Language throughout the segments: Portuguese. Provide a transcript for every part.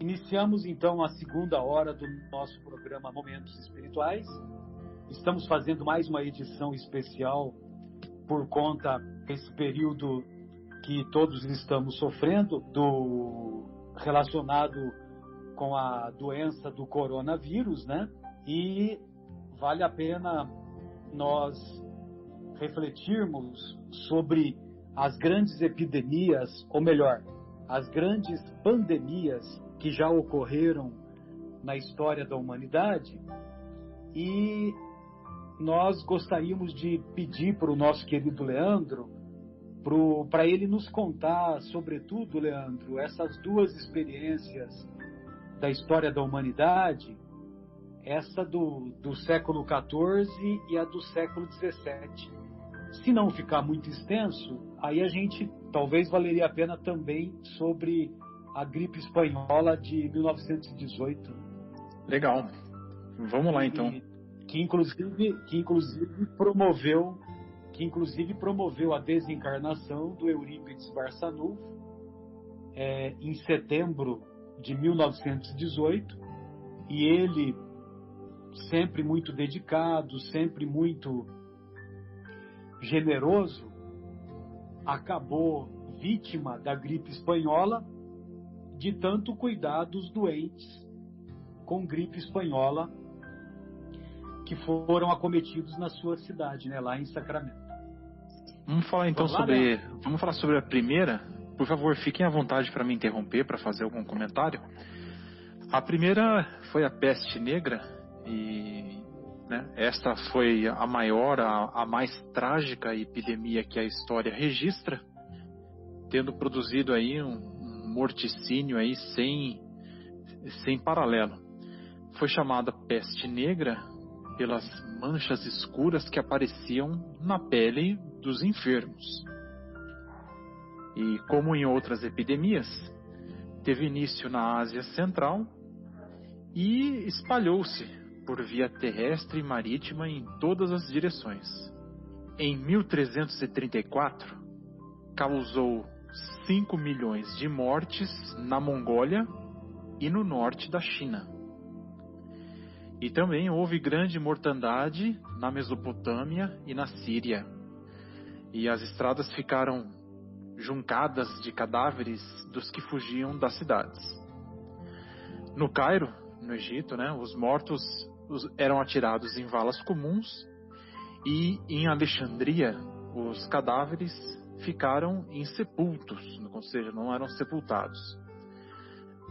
Iniciamos então a segunda hora do nosso programa Momentos Espirituais. Estamos fazendo mais uma edição especial por conta desse período que todos estamos sofrendo, relacionado com a doença do coronavírus, né? E vale a pena nós refletirmos sobre as grandes epidemias, ou melhor, as grandes pandemias que já ocorreram na história da humanidade. E nós gostaríamos de pedir para o nosso querido Leandro, para ele nos contar, sobretudo, Leandro, essas duas experiências da história da humanidade, essa do século XIV e a do século XVII. Se não ficar muito extenso, aí a gente talvez valeria a pena também sobre a gripe espanhola de 1918. Legal. Vamos lá então. Que inclusive promoveu a desencarnação do Eurípides Barçanufo em setembro de 1918, e ele, sempre muito dedicado, sempre muito generoso, acabou vítima da gripe espanhola, de tanto cuidar dos doentes com gripe espanhola que foram acometidos na sua cidade, né, lá em Sacramento. Vamos falar então vamos falar sobre a primeira. Por favor, fiquem à vontade para me interromper, para fazer algum comentário. A primeira foi a peste negra, e esta foi a maior, a mais trágica epidemia que a história registra, tendo produzido aí um morticínio aí sem paralelo. Foi chamada peste negra pelas manchas escuras que apareciam na pele dos enfermos. E como em outras epidemias, teve início na Ásia Central e espalhou-se por via terrestre e marítima em todas as direções. Em 1334, causou 5 milhões de mortes na Mongólia e no norte da China. E também houve grande mortandade na Mesopotâmia e na Síria. E as estradas ficaram juncadas de cadáveres dos que fugiam das cidades. No Cairo, no Egito, os mortos eram atirados em valas comuns, e em Alexandria os cadáveres ficaram insepultos, ou seja, não eram sepultados.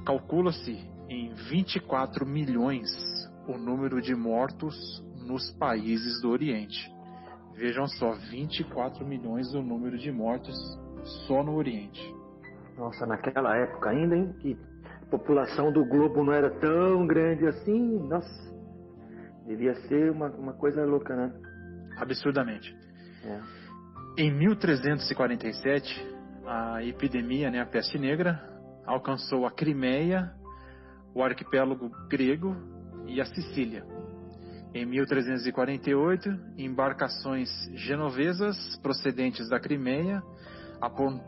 Calcula-se em 24 milhões o número de mortos nos países do Oriente. Vejam só, 24 milhões o número de mortos só no Oriente. Nossa, naquela época ainda, hein? Que a população do globo não era tão grande assim. Nossa, devia ser uma coisa louca, né? Absurdamente. Em 1347, a epidemia, a peste negra, alcançou a Crimeia, o arquipélago grego e a Sicília. Em 1348, embarcações genovesas procedentes da Crimeia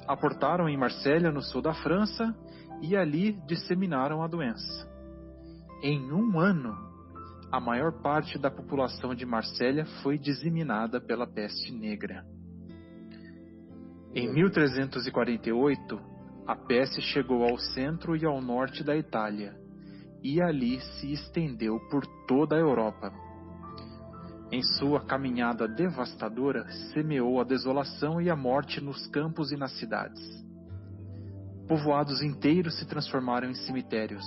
aportaram em Marsella, no sul da França, e ali disseminaram a doença. Em um ano, a maior parte da população de Marsella foi disseminada pela peste negra. Em 1348, a peste chegou ao centro e ao norte da Itália, e ali se estendeu por toda a Europa. Em sua caminhada devastadora, semeou a desolação e a morte nos campos e nas cidades. Povoados inteiros se transformaram em cemitérios.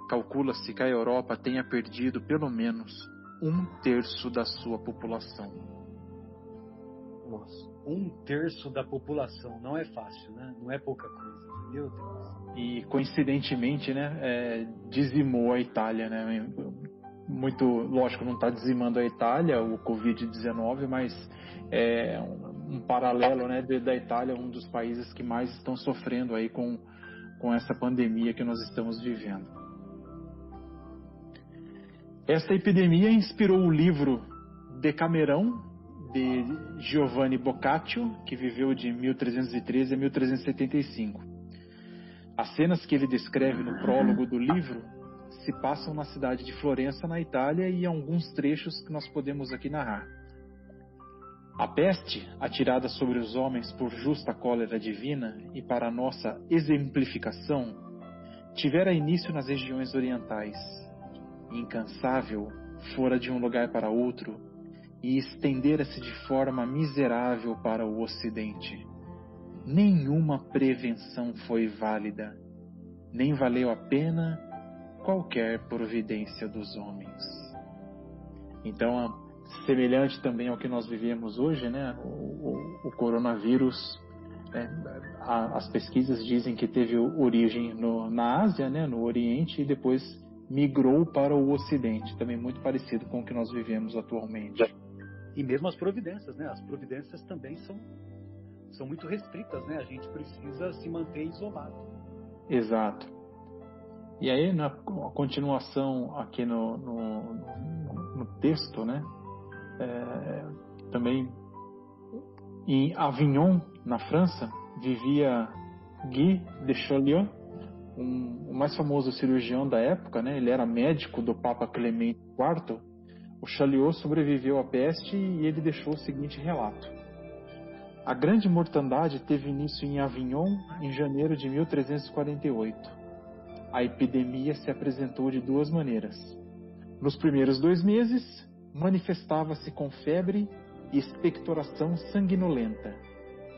Calcula-se que a Europa tenha perdido pelo menos 1/3 da sua população. Nossa, 1/3 da população, não é fácil, né? Não é pouca coisa, meu Deus. E coincidentemente, dizimou a Itália, Muito, lógico, não está dizimando a Itália, o Covid-19, mas é um paralelo, da Itália, um dos países que mais estão sofrendo aí com essa pandemia que nós estamos vivendo. Esta epidemia inspirou o livro Decamerão, de Giovanni Boccaccio, que viveu de 1313 a 1375. As cenas que ele descreve no prólogo do livro se passam na cidade de Florença, na Itália, e alguns trechos que nós podemos aqui narrar. A peste, atirada sobre os homens por justa cólera divina e para nossa exemplificação, tivera início nas regiões orientais. Incansável, fora de um lugar para outro e estendera-se de forma miserável para o ocidente. Nenhuma prevenção foi válida, nem valeu a pena qualquer providência dos homens. Então, semelhante também ao que nós vivemos hoje, né? O coronavírus, as pesquisas dizem que teve origem na Ásia, né? No Oriente, e depois migrou para o Ocidente, também muito parecido com o que nós vivemos atualmente. E mesmo as providências, né? As providências também são muito restritas, né? A gente precisa se manter isolado. Exato. E aí, na continuação aqui no texto, né? Também em Avignon, na França, vivia Guy de Chauliac, o mais famoso cirurgião da época, né? Ele era médico do Papa Clemente IV. O Chauliac sobreviveu à peste e ele deixou o seguinte relato: a grande mortandade teve início em Avignon em janeiro de 1348. A epidemia se apresentou de duas maneiras. Nos primeiros 2 meses, manifestava-se com febre e expectoração sanguinolenta,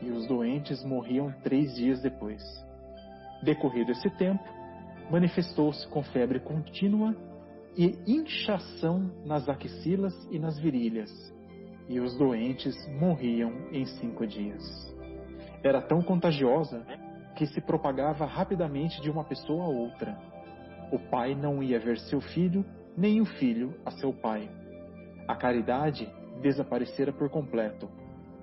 e os doentes morriam 3 dias depois. Decorrido esse tempo, manifestou-se com febre contínua e inchação nas axilas e nas virilhas, e os doentes morriam em 5 dias. Era tão contagiosa que se propagava rapidamente de uma pessoa a outra. O pai não ia ver seu filho, nem o filho a seu pai. A caridade desaparecera por completo.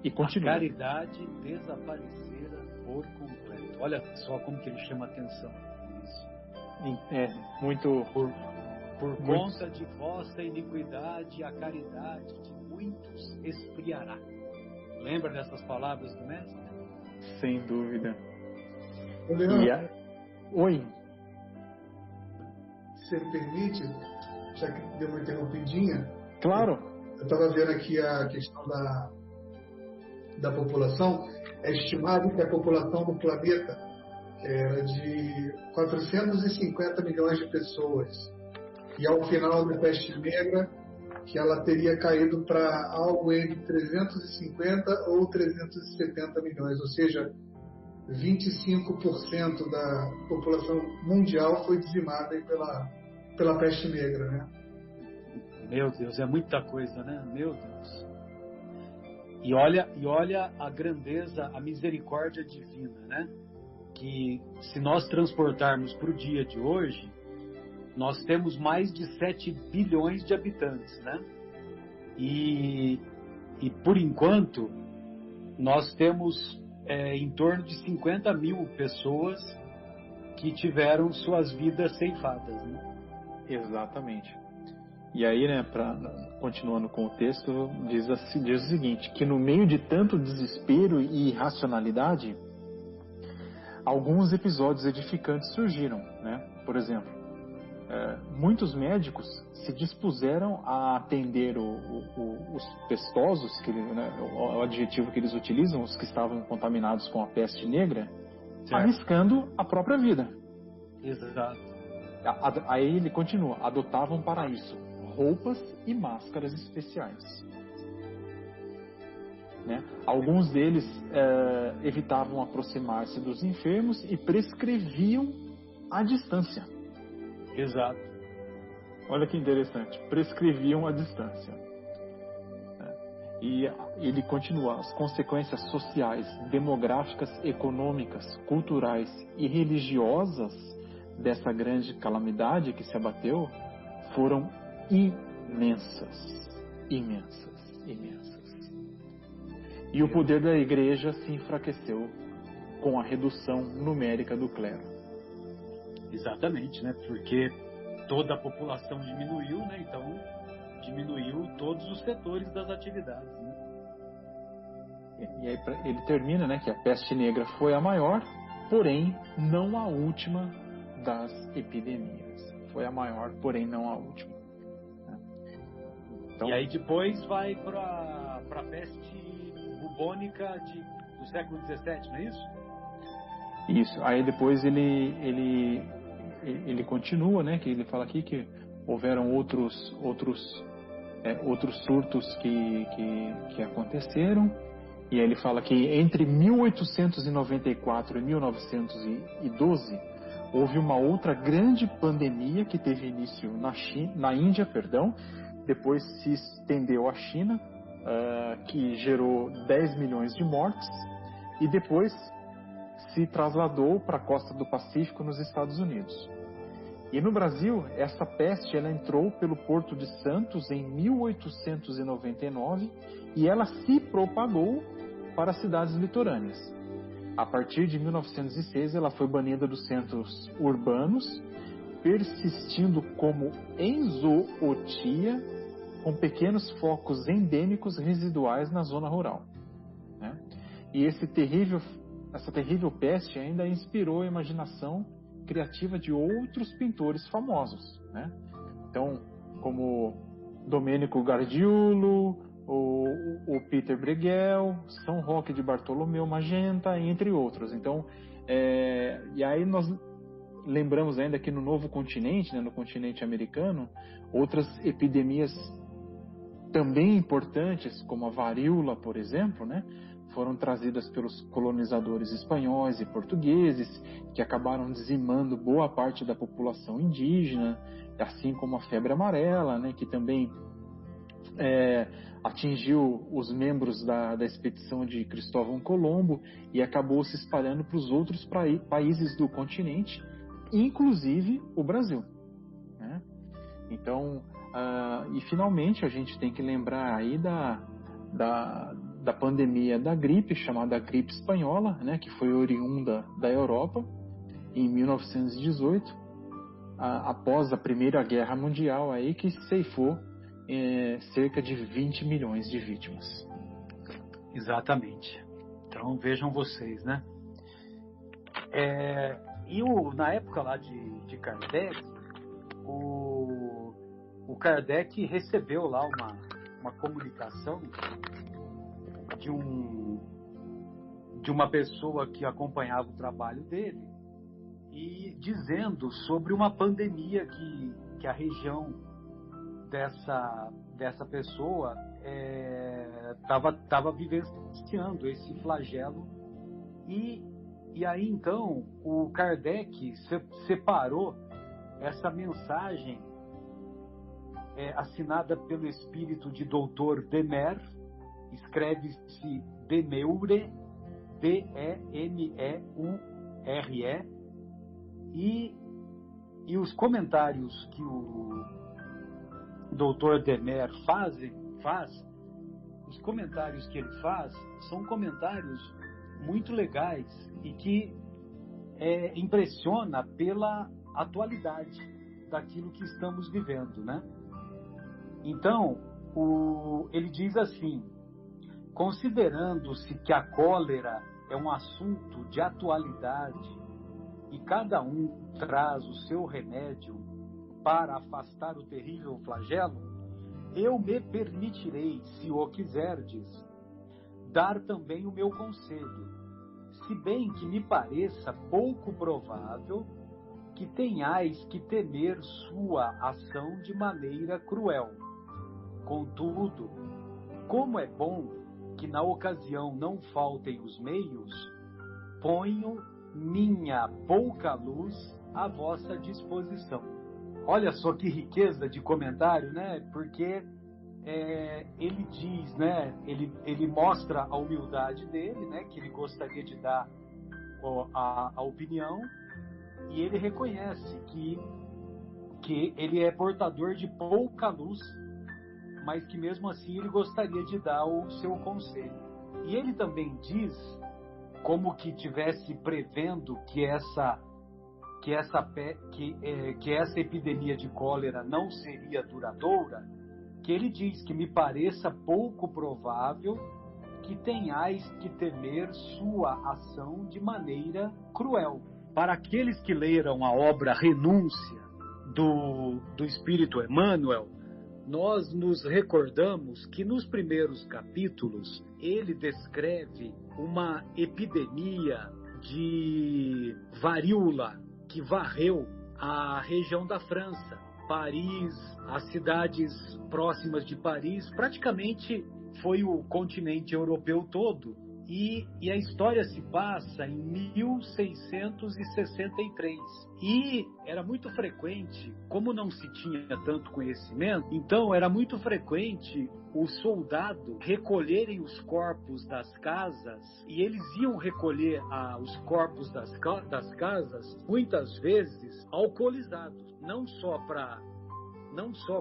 E continua. A caridade desaparecera por completo. Olha só como que ele chama a atenção. Isso. Muito... Por conta de vossa iniquidade, a caridade de muitos esfriará. Lembra dessas palavras do mestre? Sem dúvida. Oi. Se me permite, já que deu uma interrompidinha. Claro. Eu estava vendo aqui a questão da população. É estimado que a população do planeta era de 450 milhões de pessoas. E ao final da peste negra, que ela teria caído para algo entre 350 ou 370 milhões, ou seja, 25% da população mundial foi dizimada pela peste negra, né? Meu Deus, é muita coisa, né? Meu Deus. E olha a grandeza, a misericórdia divina, né? Que se nós transportarmos para o dia de hoje, nós temos mais de 7 bilhões de habitantes, né? E por enquanto, nós temos em torno de 50 mil pessoas que tiveram suas vidas ceifadas, né? Exatamente. E aí, né, continuando com o texto, diz o seguinte, que no meio de tanto desespero e irracionalidade, alguns episódios edificantes surgiram, né? Por exemplo, muitos médicos se dispuseram a atender os pestosos, o adjetivo que eles utilizam, os que estavam contaminados com a peste negra, certo, arriscando a própria vida. Exato. Aí ele continua, adotavam para isso roupas e máscaras especiais. Né? Alguns deles evitavam aproximar-se dos enfermos e prescreviam a distância. Exato. Olha que interessante. Prescreviam a distância. E ele continua. As consequências sociais, demográficas, econômicas, culturais e religiosas dessa grande calamidade que se abateu foram imensas. Imensas. Imensas. E o poder da igreja se enfraqueceu com a redução numérica do clero. Exatamente, né? Porque toda a população diminuiu, né? Então diminuiu todos os setores das atividades, né? E aí ele termina, né? Que a peste negra foi a maior porém não a última das epidemias. Foi a maior, porém não a última. Então, e aí depois vai para a peste bubônica do século XVII, não é isso? Isso. Aí depois ele continua, né? Que ele fala aqui que houveram outros surtos que aconteceram. E aí ele fala que entre 1894 e 1912 houve uma outra grande pandemia que teve início na Índia, depois se estendeu à China, que gerou 10 milhões de mortes, e depois se trasladou para a costa do Pacífico nos Estados Unidos. E no Brasil, essa peste ela entrou pelo Porto de Santos em 1899 e ela se propagou para as cidades litorâneas. A partir de 1906, ela foi banida dos centros urbanos, persistindo como enzootia, com pequenos focos endêmicos residuais na zona rural. Né? E essa terrível peste ainda inspirou a imaginação criativa de outros pintores famosos. Né? Então, como Domenico Gargiulo, o Peter Bruegel, São Roque de Bartolomeu Magenta, entre outros. Então, e aí nós lembramos ainda que no novo continente, né, no continente americano, outras epidemias também importantes, como a varíola, por exemplo, né, foram trazidas pelos colonizadores espanhóis e portugueses, que acabaram dizimando boa parte da população indígena, assim como a febre amarela, né, que também atingiu os membros da expedição de Cristóvão Colombo e acabou se espalhando para os outros países do continente, inclusive o Brasil. Né? Então, e finalmente a gente tem que lembrar aí da pandemia da gripe, chamada gripe espanhola, né, que foi oriunda da Europa, em 1918, após a Primeira Guerra Mundial, aí, que ceifou cerca de 20 milhões de vítimas. Exatamente. Então vejam vocês, né? Na época lá de Kardec, o Kardec recebeu lá uma comunicação de uma pessoa que acompanhava o trabalho dele e dizendo sobre uma pandemia que a região dessa pessoa estava vivenciando esse flagelo. E aí então o Kardec separou essa mensagem assinada pelo espírito de Dr. Demer, escreve-se Demeure, Demeure, e os comentários que o Dr. Demer faz, os comentários que ele faz são comentários muito legais e que impressiona pela atualidade daquilo que estamos vivendo, né? Então, ele diz assim: considerando-se que a cólera é um assunto de atualidade e cada um traz o seu remédio para afastar o terrível flagelo, eu me permitirei, se o quiserdes, dar também o meu conselho, se bem que me pareça pouco provável que tenhais que temer sua ação de maneira cruel. Contudo, como é bom que na ocasião não faltem os meios, ponho minha pouca luz à vossa disposição. Olha só que riqueza de comentário, né? Porque ele diz, né? Ele mostra a humildade dele, né? Que ele gostaria de dar a opinião, e ele reconhece que ele é portador de pouca luz, mas que mesmo assim ele gostaria de dar o seu conselho. E ele também diz, como que tivesse prevendo que essa epidemia de cólera não seria duradoura, que ele diz que me pareça pouco provável que tenhais que temer sua ação de maneira cruel. Para aqueles que leram a obra Renúncia do Espírito Emmanuel, nós nos recordamos que nos primeiros capítulos ele descreve uma epidemia de varíola que varreu a região da França, Paris, as cidades próximas de Paris, praticamente foi o continente europeu todo. E a história se passa em 1663. E era muito frequente, como não se tinha tanto conhecimento, então era muito frequente o soldado recolherem os corpos das casas, e eles iam recolher os corpos das casas, muitas vezes alcoolizados, não só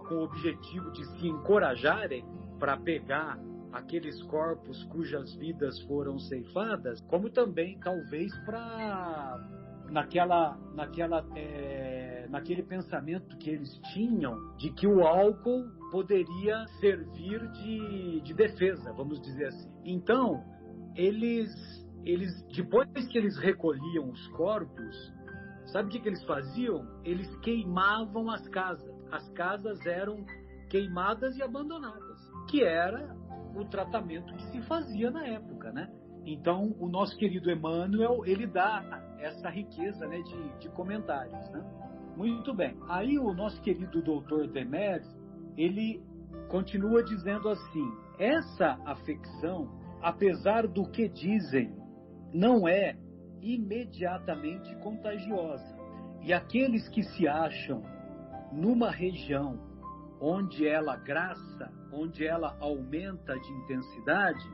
com o objetivo de se encorajarem para pegar aqueles corpos cujas vidas foram ceifadas, como também talvez para naquele pensamento que eles tinham de que o álcool poderia servir de defesa, vamos dizer assim. Então, eles depois que eles recolhiam os corpos, sabe o que eles faziam? Eles queimavam as casas. As casas eram queimadas e abandonadas, que era o tratamento que se fazia na época, né? Então, o nosso querido Emmanuel, ele dá essa riqueza, né, de comentários, né? Muito bem. Aí o nosso querido doutor Demers, ele continua dizendo assim: essa afecção, apesar do que dizem, não é imediatamente contagiosa. E aqueles que se acham numa região onde ela graça, onde ela aumenta de intensidade,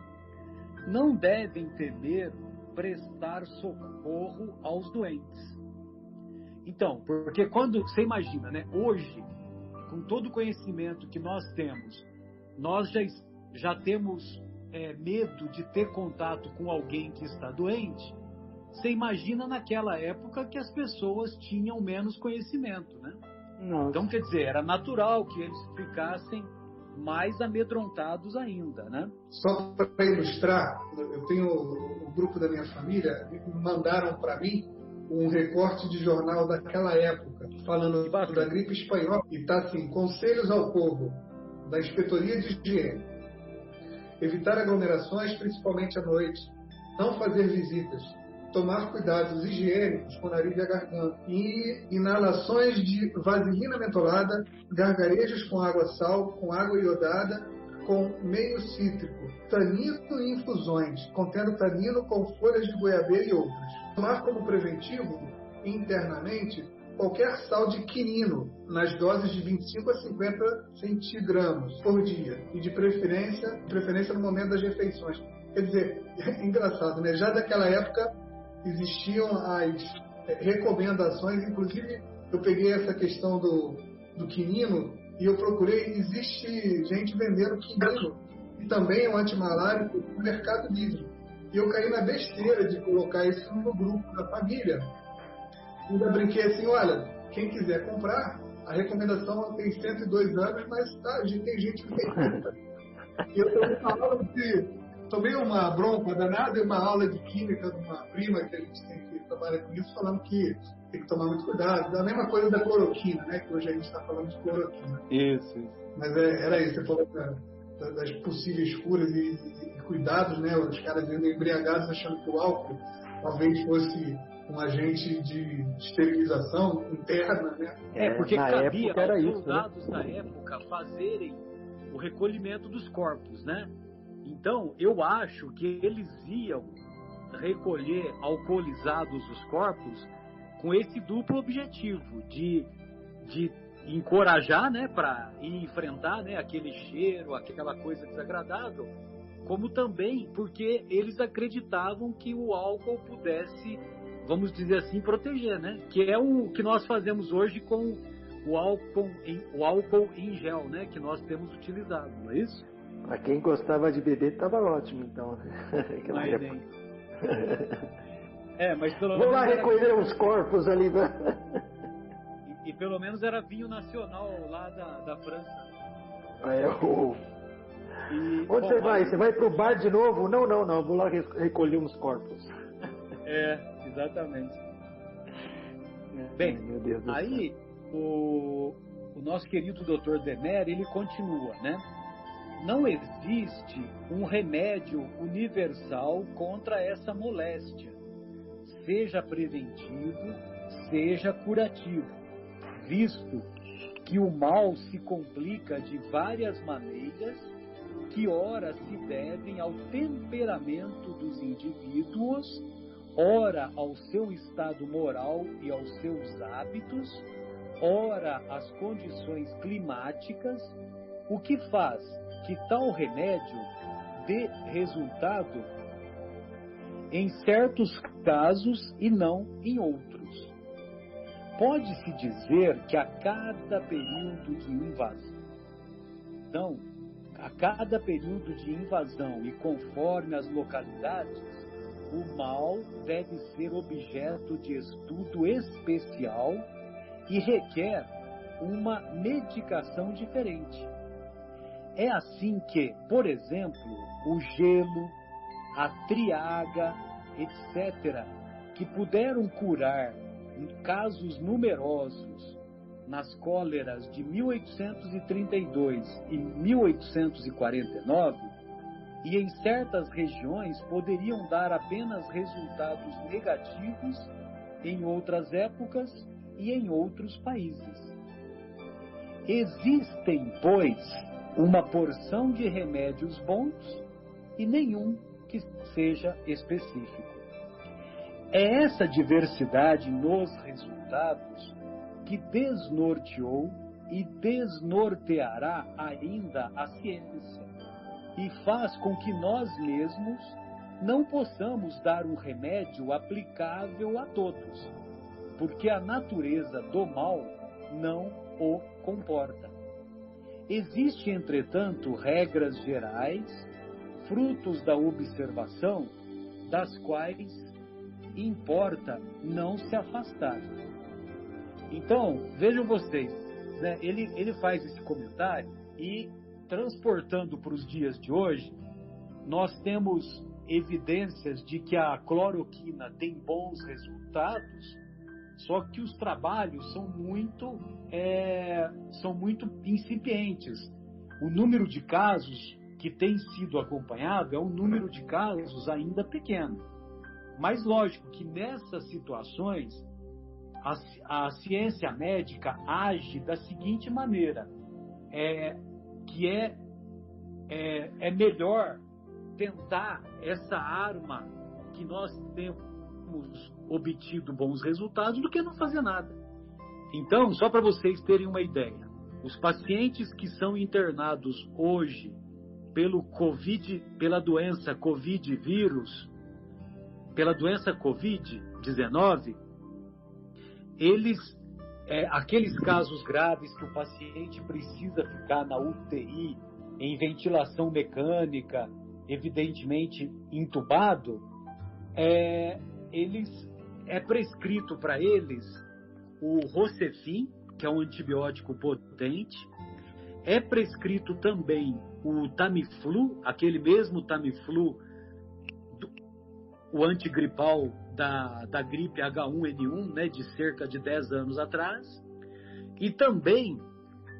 não devem temer prestar socorro aos doentes. Então, porque quando você imagina, né, hoje, com todo o conhecimento que nós temos, nós já temos medo de ter contato com alguém que está doente. Você imagina naquela época que as pessoas tinham menos conhecimento, né? Nossa. Então, quer dizer, era natural que eles ficassem mais amedrontados ainda, né? Só para ilustrar, eu tenho o grupo da minha família, mandaram para mim um recorte de jornal daquela época, falando da gripe espanhola, e está assim: conselhos ao povo da Inspetoria de Higiene: evitar aglomerações, principalmente à noite, não fazer visitas, tomar cuidados higiênicos com o nariz e a garganta, e inalações de vaselina mentolada, gargarejos com água sal, com água iodada, com meio cítrico, tanino e infusões, contendo tanino com folhas de goiabeira e outras. Tomar como preventivo, internamente, qualquer sal de quinino, nas doses de 25 a 50 centigramas por dia, e de preferência no momento das refeições. Quer dizer, é engraçado, né? Já daquela época existiam as recomendações, inclusive eu peguei essa questão do quinino e eu procurei, existe gente vendendo quinino, e também é um antimalárico no Mercado Livre. E eu caí na besteira de colocar isso no grupo da família. E ainda brinquei assim: olha, quem quiser comprar, a recomendação tem 102 anos, mas tem gente que tem 30. E eu tomei uma bronca danada, uma aula de química de uma prima que a gente tem que trabalhar com isso, falando que tem que tomar muito cuidado. Da mesma coisa da cloroquina, né? Que hoje a gente está falando de cloroquina. Isso. Mas era isso, você falou das possíveis curas e cuidados, né? Os caras indo embriagados achando que o álcool talvez fosse um agente de esterilização interna, né? Porque cabia aos isso, soldados da época fazerem o recolhimento dos corpos, né? Então, eu acho que eles iam recolher alcoolizados os corpos com esse duplo objetivo de encorajar, né, para enfrentar, né, aquele cheiro, aquela coisa desagradável, como também porque eles acreditavam que o álcool pudesse, vamos dizer assim, proteger, né? Que é o que nós fazemos hoje com o álcool em gel, né, que nós temos utilizado, não é isso? Para quem gostava de beber, estava ótimo, então. Mas pelo Vou menos lá recolher os corpos ali. E pelo menos era vinho nacional lá da França. Onde você vai? Você vai pro bar de novo? Não, vou lá recolher uns corpos. Exatamente. Bem, meu Deus do aí o nosso querido Dr. Demer, ele continua, né? Não existe um remédio universal contra essa moléstia, seja preventivo, seja curativo, visto que o mal se complica de várias maneiras que ora se devem ao temperamento dos indivíduos, ora ao seu estado moral e aos seus hábitos, ora às condições climáticas, o que faz que tal remédio dê resultado em certos casos e não em outros. Pode-se dizer que a cada período de invasão e conforme as localidades, o mal deve ser objeto de estudo especial e requer uma medicação diferente. É assim que, por exemplo, o gelo, a triaga, etc., que puderam curar casos numerosos nas cóleras de 1832 e 1849, e em certas regiões poderiam dar apenas resultados negativos em outras épocas e em outros países. Existem, pois, uma porção de remédios bons e nenhum que seja específico. É essa diversidade nos resultados que desnorteou e desnorteará ainda a ciência e faz com que nós mesmos não possamos dar um remédio aplicável a todos, porque a natureza do mal não o comporta. Existem, entretanto, regras gerais, frutos da observação, das quais importa não se afastar. Então, vejam vocês, né? Ele faz esse comentário e, transportando para os dias de hoje, nós temos evidências de que a cloroquina tem bons resultados, só que os trabalhos são muito incipientes. O número de casos que tem sido acompanhado é um número de casos ainda pequeno. Mas lógico que nessas situações a ciência médica age da seguinte maneira, que é melhor tentar essa arma que nós temos obtido bons resultados do que não fazer nada. Então, só para vocês terem uma ideia, os pacientes que são internados hoje pela doença Covid-19, aqueles casos graves que o paciente precisa ficar na UTI, em ventilação mecânica, evidentemente entubado, é prescrito para eles o Rocefin, que é um antibiótico potente. É prescrito também o Tamiflu, aquele mesmo Tamiflu, o antigripal da gripe H1N1, né, de cerca de 10 anos atrás. E também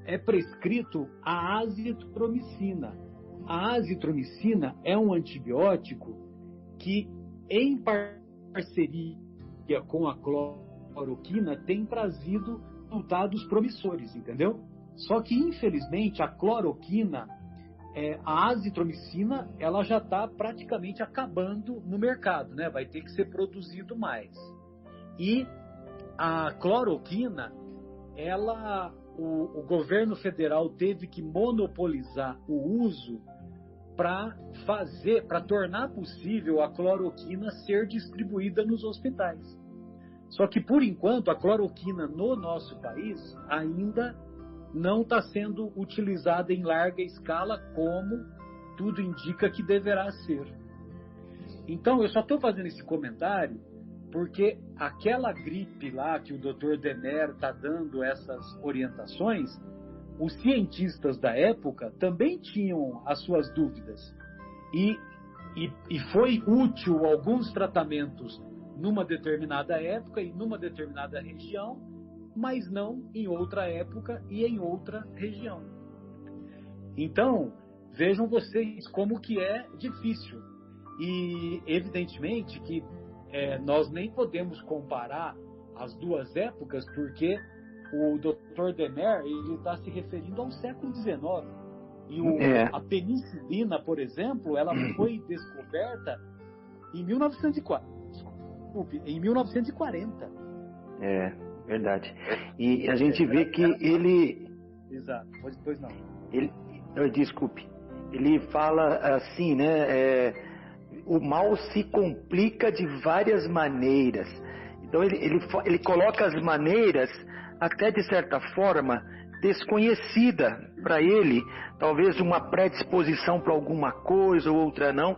é prescrito a azitromicina. A azitromicina é um antibiótico que, em parceria com a cloroquina, tem trazido resultados promissores, entendeu? Só que, infelizmente, a cloroquina, a azitromicina, ela já está praticamente acabando no mercado, né? Vai ter que ser produzido mais. E a cloroquina, o governo federal teve que monopolizar o uso para tornar possível a cloroquina ser distribuída nos hospitais. Só que, por enquanto, a cloroquina no nosso país ainda não está sendo utilizada em larga escala, como tudo indica que deverá ser. Então, eu só estou fazendo esse comentário porque aquela gripe lá que o Dr. Demer está dando essas orientações os cientistas da época também tinham as suas dúvidas. E foi útil alguns tratamentos numa determinada época e numa determinada região, mas não em outra época e em outra região. Então, vejam vocês como que é difícil. E, evidentemente, que nós nem podemos comparar as duas épocas, porque o Dr. Demer está se referindo ao século XIX. E a penicilina, por exemplo, ela foi descoberta em 1940. É, verdade. E a gente vê que ele... Exato, pois não. Desculpe. Ele fala assim, né? O mal se complica de várias maneiras. Então ele coloca as maneiras, até de certa forma, desconhecida para ele, talvez uma predisposição para alguma coisa ou outra não,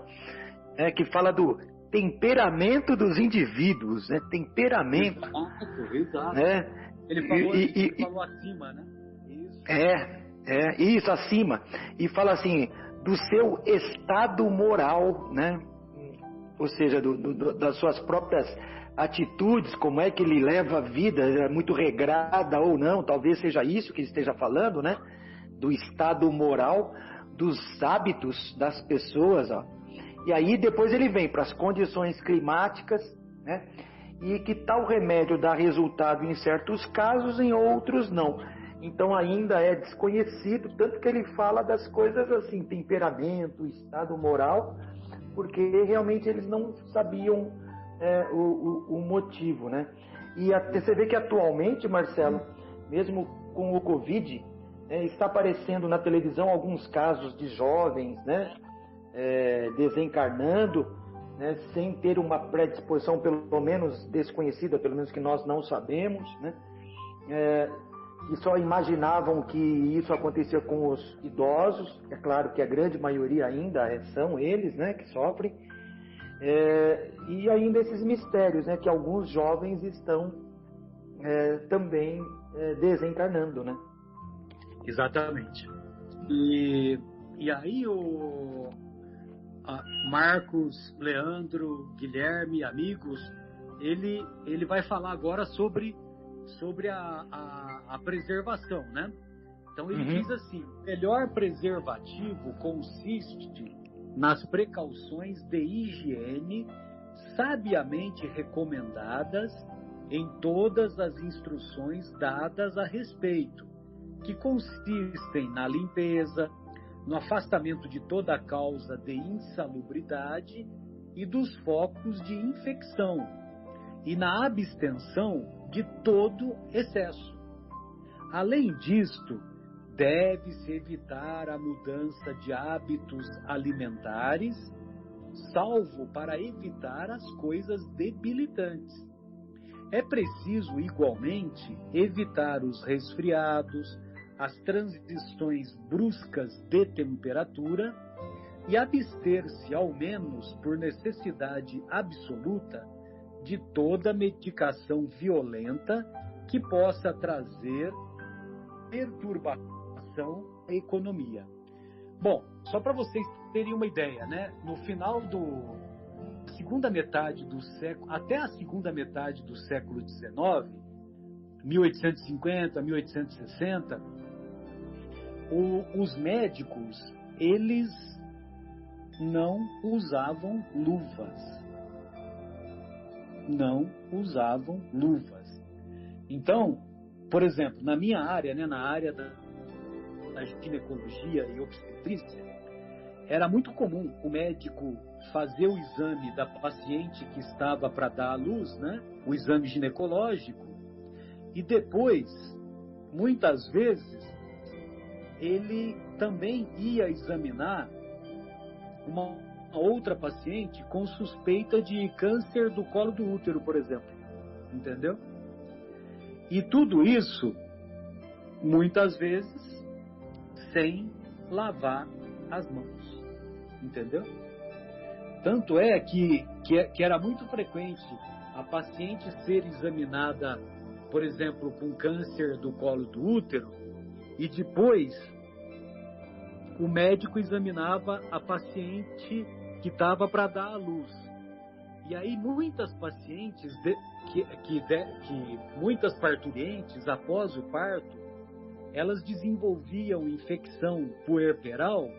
que fala do temperamento dos indivíduos, né? Temperamento. Exato. Né? Ele falou acima, né? Isso. Isso, acima. E fala assim, do seu estado moral, né? Ou seja, das suas próprias atitudes, como é que ele leva a vida, muito regrada ou não, talvez seja isso que ele esteja falando, né? Do estado moral, dos hábitos das pessoas, ó. E aí depois ele vem para as condições climáticas, né? E que tal remédio dá resultado em certos casos, em outros não. Então ainda é desconhecido, tanto que ele fala das coisas assim, temperamento, estado moral, porque realmente eles não sabiam o motivo, né? E até você vê que atualmente, Marcelo, mesmo com o Covid, está aparecendo na televisão alguns casos de jovens, né? Desencarnando, né? Sem ter uma predisposição, pelo menos desconhecida, pelo menos que nós não sabemos, né? Que só imaginavam que isso acontecia com os idosos. É claro que a grande maioria ainda são eles, né, que sofrem. E ainda esses mistérios, né, que alguns jovens estão também desencarnando, né? Exatamente. E aí Marcos, Leandro, Guilherme, amigos, ele vai falar agora sobre a preservação, né? Então ele diz assim: o melhor preservativo consiste nas precauções de higiene sabiamente recomendadas em todas as instruções dadas a respeito, que consistem na limpeza, no afastamento de toda causa de insalubridade e dos focos de infecção, e na abstenção de todo excesso. Além disto, deve-se evitar a mudança de hábitos alimentares, salvo para evitar as coisas debilitantes. É preciso, igualmente, evitar os resfriados, as transições bruscas de temperatura e abster-se, ao menos por necessidade absoluta, de toda medicação violenta que possa trazer perturbação à economia. Bom, só para vocês terem uma ideia, né? No final segunda metade do século, até a segunda metade do século XIX, 1850, 1860, os médicos, eles não usavam luvas. Não usavam luvas. Então, por exemplo, na minha área, né, na área da ginecologia e obstetrícia, era muito comum o médico fazer o exame da paciente que estava para dar à luz, né, o exame ginecológico, e depois, muitas vezes, ele também ia examinar uma outra paciente com suspeita de câncer do colo do útero, por exemplo. Entendeu? E tudo isso, muitas vezes, sem lavar as mãos. Entendeu? Tanto é que era muito frequente a paciente ser examinada, por exemplo, com câncer do colo do útero, e depois o médico examinava a paciente que estava para dar à luz. E aí muitas pacientes, muitas parturientes, após o parto, elas desenvolviam infecção puerperal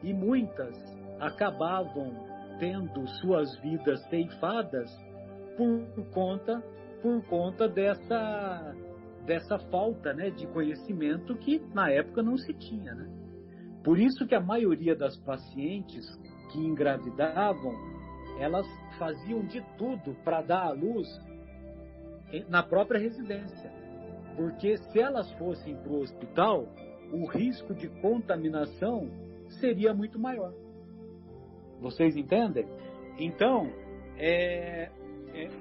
e muitas acabavam tendo suas vidas ceifadas por conta dessa falta, né, de conhecimento que na época não se tinha, né? Por isso que a maioria das pacientes que engravidavam, elas faziam de tudo para dar à luz na própria residência. Porque se elas fossem para o hospital, o risco de contaminação seria muito maior. Vocês entendem? Então,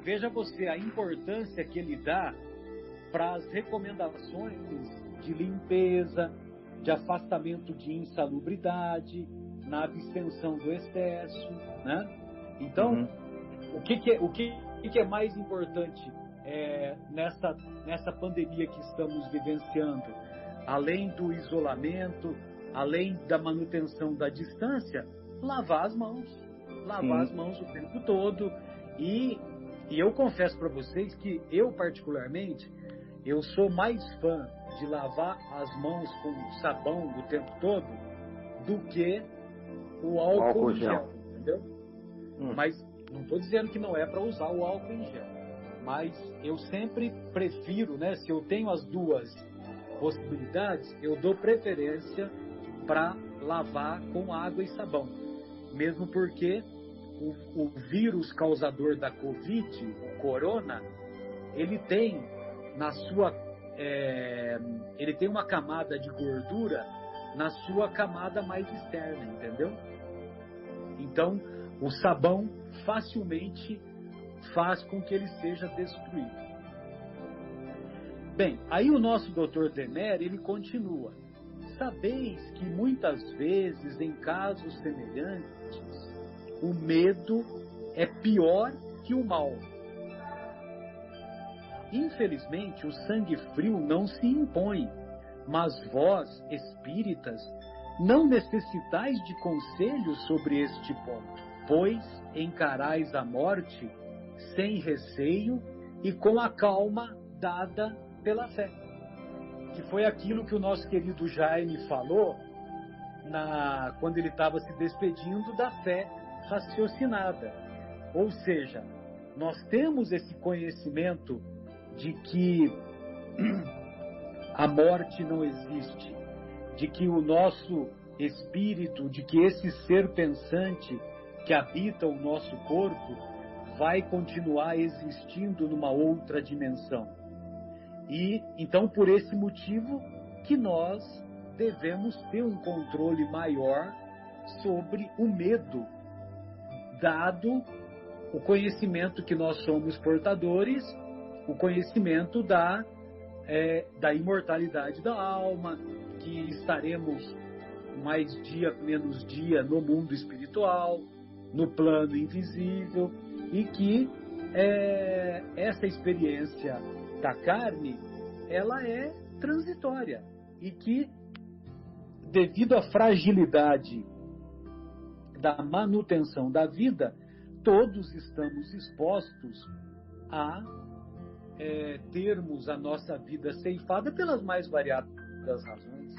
veja você a importância que ele dá para as recomendações de limpeza, de afastamento de insalubridade, na abstenção do excesso, né? Então, o que é mais importante nessa pandemia que estamos vivenciando? Além do isolamento, além da manutenção da distância, lavar as mãos. Lavar as mãos o tempo todo. E eu confesso para vocês que eu, particularmente, eu sou mais fã de lavar as mãos com sabão o tempo todo do que o álcool em gel, entendeu? Mas não estou dizendo que não é para usar o álcool em gel, mas eu sempre prefiro, né? Se eu tenho as duas possibilidades, eu dou preferência para lavar com água e sabão, mesmo porque o vírus causador da Covid, o corona, ele tem ele tem uma camada de gordura na sua camada mais externa, entendeu? Então, o sabão facilmente faz com que ele seja destruído. Bem, aí o nosso Dr. Demer, ele continua. Sabeis que muitas vezes, em casos semelhantes, o medo é pior que o mal. Infelizmente, o sangue frio não se impõe, mas vós, espíritas, não necessitais de conselhos sobre este ponto, pois encarais a morte sem receio e com a calma dada pela fé. Que foi aquilo que o nosso querido Jaime falou quando ele estava se despedindo da fé raciocinada. Ou seja, nós temos esse conhecimento de que a morte não existe, de que o nosso espírito, de que esse ser pensante que habita o nosso corpo vai continuar existindo numa outra dimensão. E então, por esse motivo, que nós devemos ter um controle maior sobre o medo, dado o conhecimento que nós somos portadores, o conhecimento da imortalidade da alma, que estaremos mais dia, menos dia no mundo espiritual, no plano invisível, e que essa experiência da carne, ela é transitória, e que, devido à fragilidade da manutenção da vida, todos estamos expostos a termos a nossa vida ceifada pelas mais variadas razões.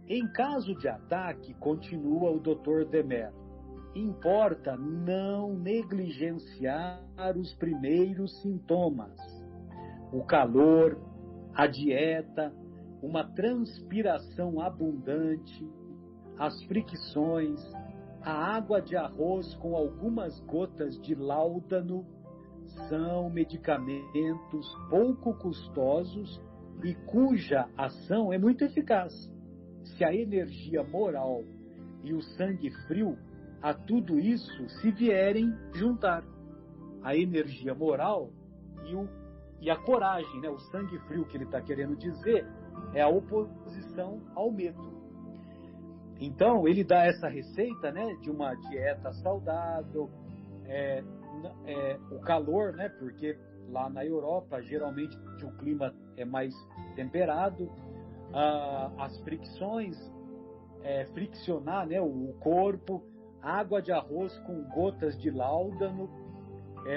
Em caso de ataque, continua o Dr. Demer, importa não negligenciar os primeiros sintomas: o calor, a dieta, uma transpiração abundante, as fricções, a água de arroz com algumas gotas de láudano são medicamentos pouco custosos e cuja ação é muito eficaz. Se a energia moral e o sangue frio a tudo isso se vierem juntar, a energia moral e a coragem, né? O sangue frio que ele está querendo dizer é a oposição ao medo. Então, ele dá essa receita, né, de uma dieta saudável, o calor, né, porque lá na Europa, geralmente, o clima é mais temperado, as fricções, friccionar, né, o corpo, água de arroz com gotas de láudano.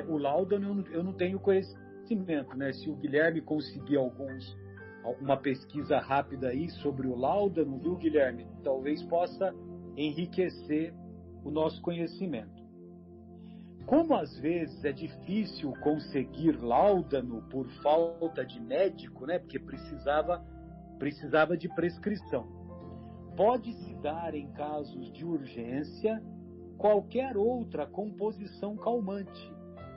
O láudano eu não tenho conhecimento, né? Se o Guilherme conseguir uma pesquisa rápida aí sobre o láudano, viu, Guilherme? Talvez possa enriquecer o nosso conhecimento. Como às vezes é difícil conseguir láudano por falta de médico, né? Porque precisava de prescrição. Pode-se dar, em casos de urgência, qualquer outra composição calmante,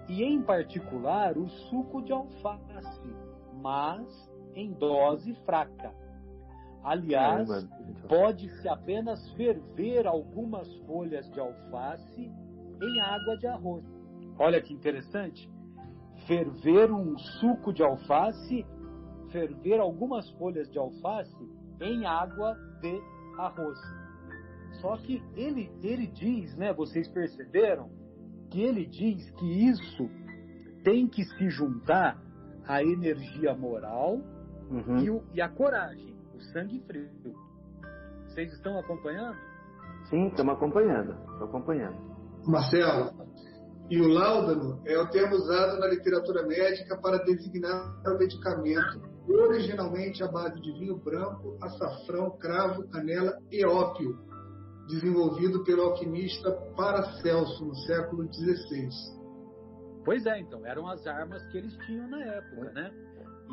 e em particular o suco de alface, mas em dose fraca. Aliás, pode-se apenas ferver algumas folhas de alface em água de arroz. Olha que interessante. Ferver um suco de alface, ferver algumas folhas de alface em água de arroz. Só que ele diz, né, vocês perceberam, que ele diz que isso tem que se juntar à energia moral e à coragem, o sangue frio. Vocês estão acompanhando? Sim, estamos acompanhando. Estou acompanhando. Marcelo, e o láudano é o termo usado na literatura médica para designar o medicamento, originalmente à base de vinho branco, açafrão, cravo, canela e ópio, desenvolvido pelo alquimista Paracelso no século XVI. Pois é, então, eram as armas que eles tinham na época, né?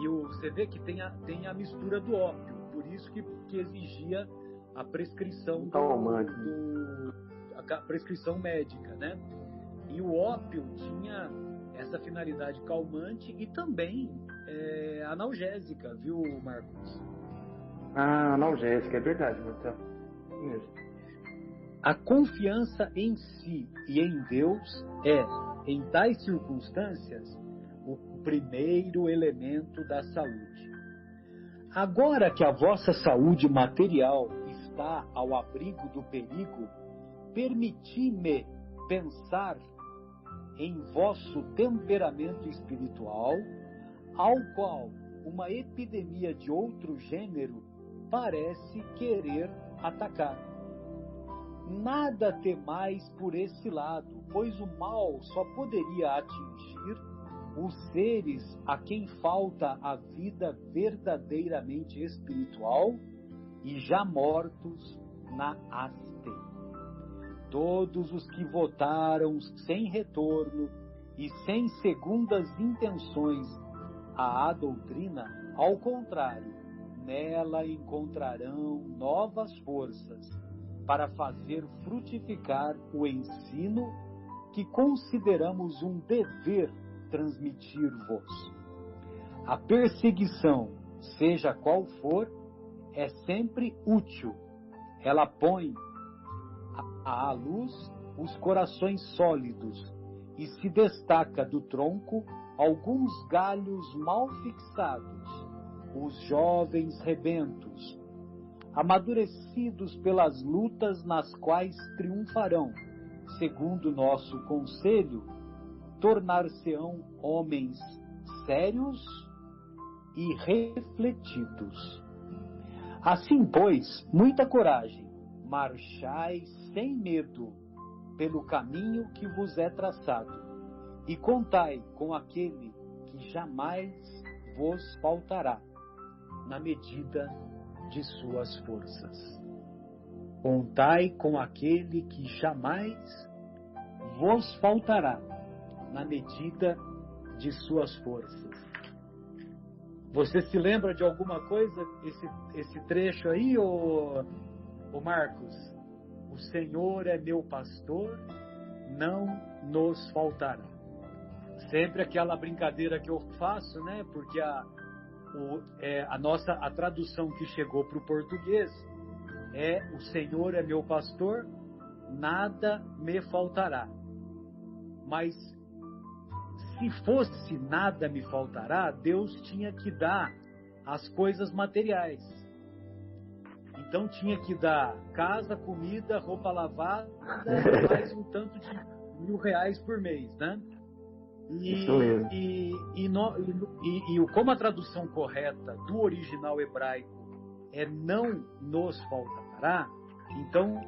E você vê que tem a mistura do ópio, por isso que exigia a prescrição a prescrição médica, né? E o ópio tinha essa finalidade calmante e também analgésica, viu, Marcos? Analgésica, é verdade, Marcelo. Mesmo. A confiança em si e em Deus é, em tais circunstâncias, o primeiro elemento da saúde. Agora que a vossa saúde material está ao abrigo do perigo, permiti-me pensar em vosso temperamento espiritual, ao qual uma epidemia de outro gênero parece querer atacar. Nada temais por esse lado, pois o mal só poderia atingir os seres a quem falta a vida verdadeiramente espiritual e já mortos na haste. Todos os que votaram sem retorno e sem segundas intenções à doutrina, ao contrário, nela encontrarão novas forças para fazer frutificar o ensino que consideramos um dever transmitir-vos. A perseguição, seja qual for, é sempre útil. Ela põe à luz os corações sólidos e se destaca do tronco alguns galhos mal fixados, os jovens rebentos, amadurecidos pelas lutas nas quais triunfarão, segundo nosso conselho, tornar-se-ão homens sérios e refletidos. Assim, pois, muita coragem, marchai sem medo pelo caminho que vos é traçado, e contai com aquele que jamais vos faltará, na medida de suas forças. Contai com aquele que jamais vos faltará, na medida de suas forças. Você se lembra de alguma coisa, esse trecho aí, ô Marcos? O Senhor é meu pastor, não nos faltará. Sempre aquela brincadeira que eu faço, né? Porque a tradução que chegou para o português é: o Senhor é meu pastor, nada me faltará. Mas se fosse nada me faltará, Deus tinha que dar as coisas materiais. Então tinha que dar casa, comida, roupa lavada, mais um tanto de R$1.000 por mês, né? Como a tradução correta do original hebraico não nos faltará, então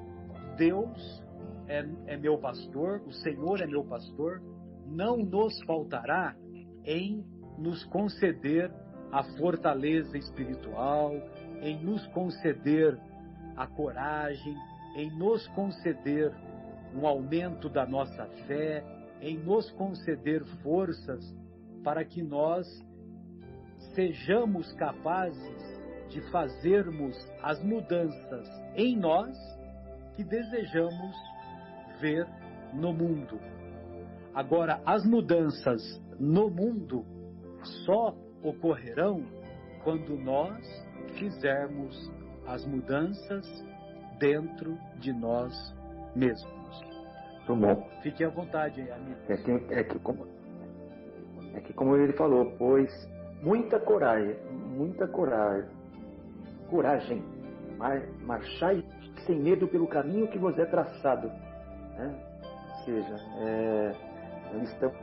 Deus é meu pastor, o Senhor é meu pastor, não nos faltará em nos conceder a fortaleza espiritual, em nos conceder a coragem, em nos conceder um aumento da nossa fé, em nos conceder forças para que nós sejamos capazes de fazermos as mudanças em nós que desejamos ver no mundo. Agora, as mudanças no mundo só ocorrerão quando nós fizermos as mudanças dentro de nós mesmos. Muito bom. Fique à vontade, amigo. Como ele falou, pois muita coragem, marchai sem medo pelo caminho que vos é traçado, né? Ou seja, nós estamos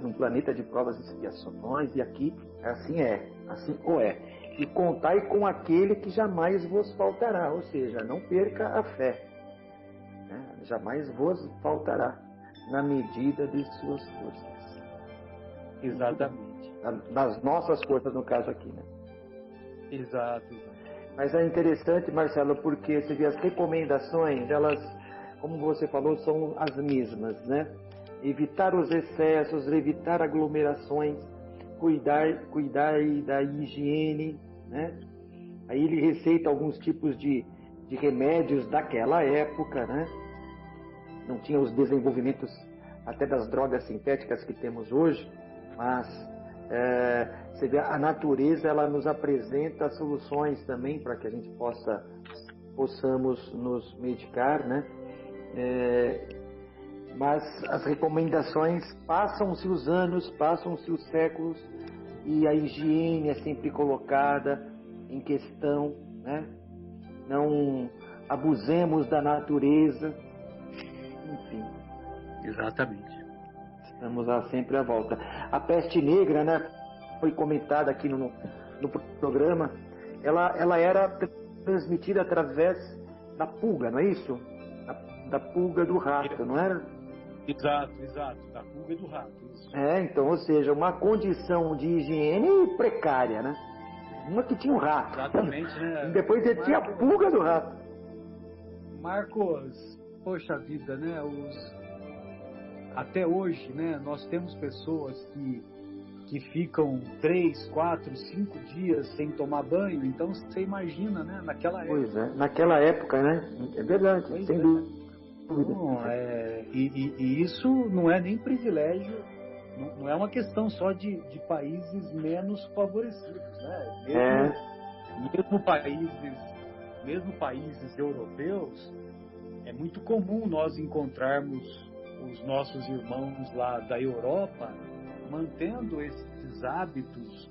num planeta de provas e expiações, e aqui assim o é. E contai com aquele que jamais vos faltará, ou seja, não perca a fé, né? Jamais vos faltará, na medida de suas forças. Exatamente. Das nossas forças, no caso aqui, né? Exato. Mas é interessante, Marcelo, porque você vê as recomendações, elas, como você falou, são as mesmas, né? Evitar os excessos, evitar aglomerações, cuidar da higiene, né? Aí ele receita alguns tipos de remédios daquela época, né? Não tinha os desenvolvimentos até das drogas sintéticas que temos hoje, mas você vê, a natureza, ela nos apresenta soluções também para que a gente possamos nos medicar, né? Mas as recomendações, passam-se os anos, passam-se os séculos, e a higiene é sempre colocada em questão, né? Não abusemos da natureza, enfim. Exatamente. Estamos lá sempre à volta. A peste negra, né, foi comentada aqui no programa, ela era transmitida através da pulga, não é isso? Da pulga do rato, não era? Exato, da pulga e do rato. Isso. Então, ou seja, uma condição de higiene precária, né? Uma que tinha um rato. Exatamente, né? E depois tinha a pulga do rato. Marcos, poxa vida, né? Até hoje, né? Nós temos pessoas que ficam 3, 4, 5 dias sem tomar banho. Então, você imagina, né? Naquela época. Pois é, naquela época, né? É verdade, pois sem dúvida. Não, e isso não é nem privilégio, não é uma questão só de países menos favorecidos, né? Mesmo países europeus, é muito comum nós encontrarmos os nossos irmãos lá da Europa mantendo esses hábitos,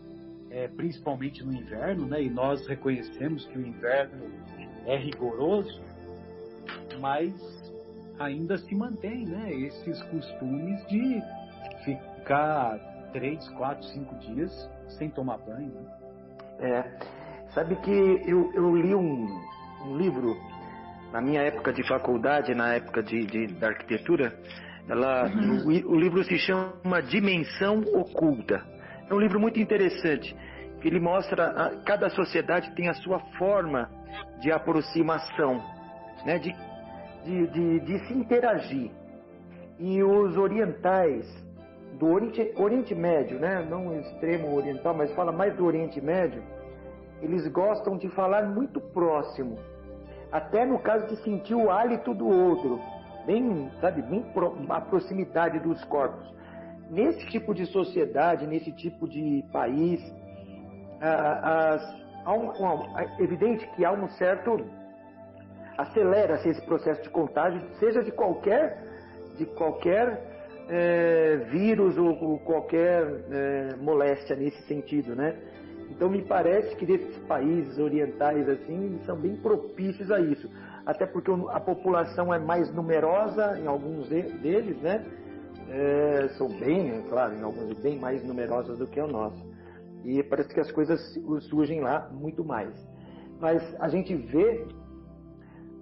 principalmente no inverno, né? E nós reconhecemos que o inverno é rigoroso, mas ainda se mantém, né, esses costumes de ficar 3, 4, 5 dias sem tomar banho, né? Sabe que eu li um livro na minha época de faculdade, na época da arquitetura. O livro se chama Dimensão Oculta. É um livro muito interessante, que ele mostra cada sociedade tem a sua forma de aproximação, né, de se interagir. E os orientais do Oriente Médio, né, não o extremo oriental, mas fala mais do Oriente Médio, eles gostam de falar muito próximo, até no caso de sentir o hálito do outro, bem a proximidade dos corpos. Nesse tipo de sociedade, nesse tipo de país, é evidente que há um certo... acelera-se esse processo de contágio, seja de qualquer vírus ou qualquer moléstia nesse sentido, né? Então me parece que desses países orientais assim são bem propícios a isso, até porque a população é mais numerosa em alguns deles, né? São bem, claro, em alguns bem mais numerosas do que o nosso. E parece que as coisas surgem lá muito mais. Mas a gente vê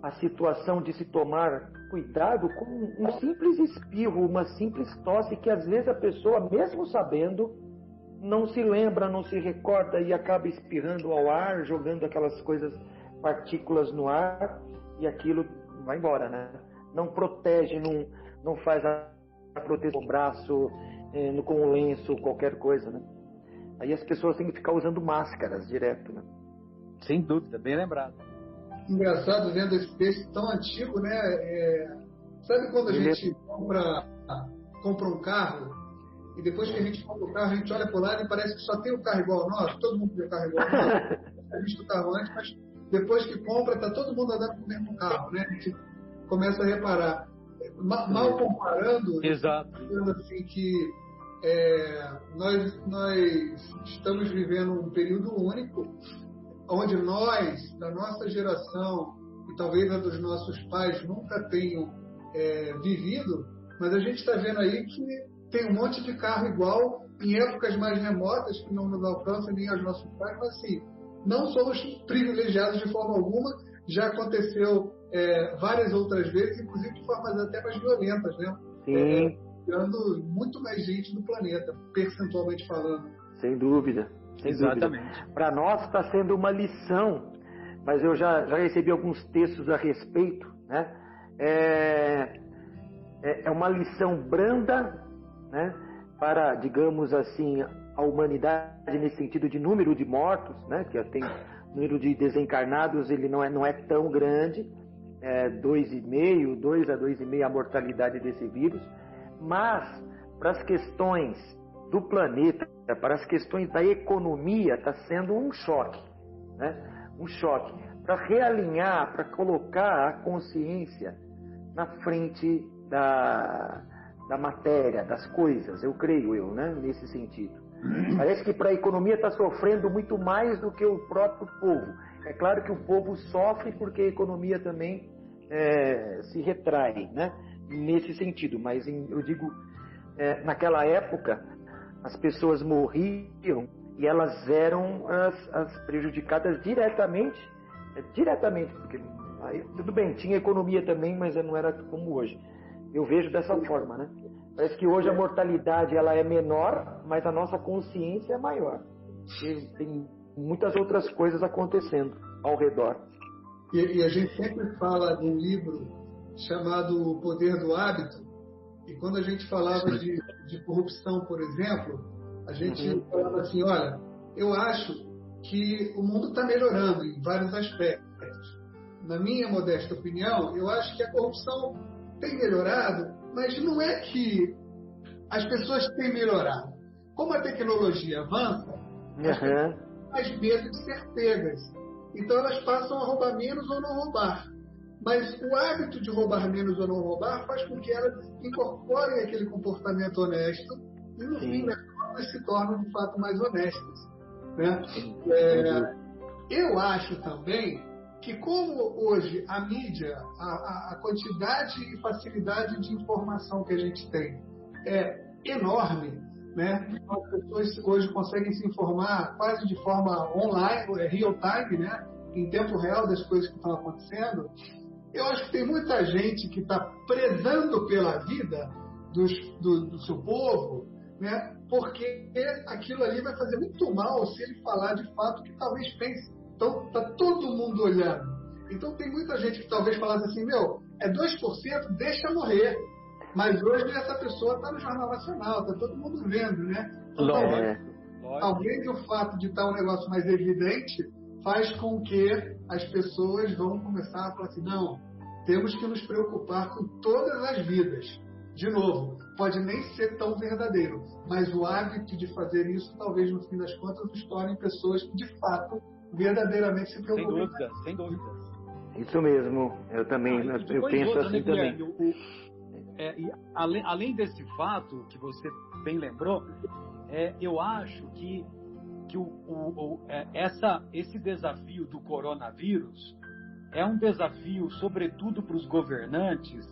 a situação de se tomar cuidado com um simples espirro, uma simples tosse, que às vezes a pessoa, mesmo sabendo, não se lembra, não se recorda e acaba espirrando ao ar, jogando aquelas coisas, partículas no ar, e aquilo vai embora, né? Não protege, não faz a proteção no braço, com o lenço, qualquer coisa, né? Aí as pessoas têm que ficar usando máscaras direto, né? Sem dúvida, bem lembrado. Engraçado vendo esse texto tão antigo, né? Sabe quando a gente compra um carro e depois que a gente compra o carro, a gente olha por lá e parece que só tem um carro igual ao nosso, todo mundo tem um carro igual ao nosso, a visto o carro antes, mas depois que compra, está todo mundo andando com o mesmo carro, né? A gente começa a reparar. Mal comparando, exato, assim que nós estamos vivendo um período único, onde nós, da nossa geração, e talvez a dos nossos pais nunca tenham vivido, mas a gente está vendo aí que tem um monte de carro igual em épocas mais remotas, que não nos alcançam nem aos nossos pais, mas assim, não somos privilegiados de forma alguma, já aconteceu várias outras vezes, inclusive de formas até mais violentas, né? Sim. Tirando muito mais gente do planeta, percentualmente falando. Sem dúvida. Exatamente. Para nós está sendo uma lição, mas eu já recebi alguns textos a respeito, né? É uma lição branda, né? Para, digamos assim, a humanidade nesse sentido de número de mortos, né? Que tem número de desencarnados, ele não é tão grande, 2,5, 2 a 2,5 a mortalidade desse vírus, mas para as questões do planeta, para as questões da economia, está sendo um choque, né? Um choque para realinhar, para colocar a consciência na frente da matéria, das coisas, eu creio, né? Nesse sentido. Parece que para a economia está sofrendo muito mais do que o próprio povo. É claro que o povo sofre porque a economia também se retrai, né? Nesse sentido, mas eu digo, naquela época as pessoas morriam e elas eram as prejudicadas diretamente, porque aí, tudo bem, tinha economia também, mas não era como hoje. Eu vejo dessa forma, né? Parece que hoje a mortalidade ela é menor, mas a nossa consciência é maior. E tem muitas outras coisas acontecendo ao redor. E a gente sempre fala de um livro chamado O Poder do Hábito, e quando a gente falava de corrupção, por exemplo, a gente falava assim, olha, eu acho que o mundo está melhorando em vários aspectos. Na minha modesta opinião, eu acho que a corrupção tem melhorado, mas não é que as pessoas têm melhorado. Como a tecnologia avança, as pessoas têm mais medo de ser pegas. Então elas passam a roubar menos ou não roubar. Mas o hábito de roubar menos ou não roubar faz com que elas incorporem aquele comportamento honesto e no fim das contas se tornam de fato mais honestas, né? Eu acho também que como hoje a mídia, a quantidade e facilidade de informação que a gente tem é enorme, né? As pessoas hoje conseguem se informar quase de forma online, real time, né? Em tempo real das coisas que estão acontecendo. Eu acho que tem muita gente que está prezando pela vida do seu povo, né? Porque aquilo ali vai fazer muito mal se ele falar de fato que talvez pense. Então, está todo mundo olhando. Então, tem muita gente que talvez falasse assim, 2%, deixa morrer. Mas hoje essa pessoa está no Jornal Nacional, está todo mundo vendo, né? Então, talvez o fato de estar um negócio mais evidente faz com que as pessoas vão começar a falar assim, não, temos que nos preocupar com todas as vidas. De novo, pode nem ser tão verdadeiro, mas o hábito de fazer isso, talvez no fim das contas, nos torne pessoas que de fato, verdadeiramente se preocupam. Sem dúvida. Isso mesmo, eu também, eu penso assim também. Além desse fato que você bem lembrou, eu acho que esse desafio do coronavírus é um desafio, sobretudo para os governantes,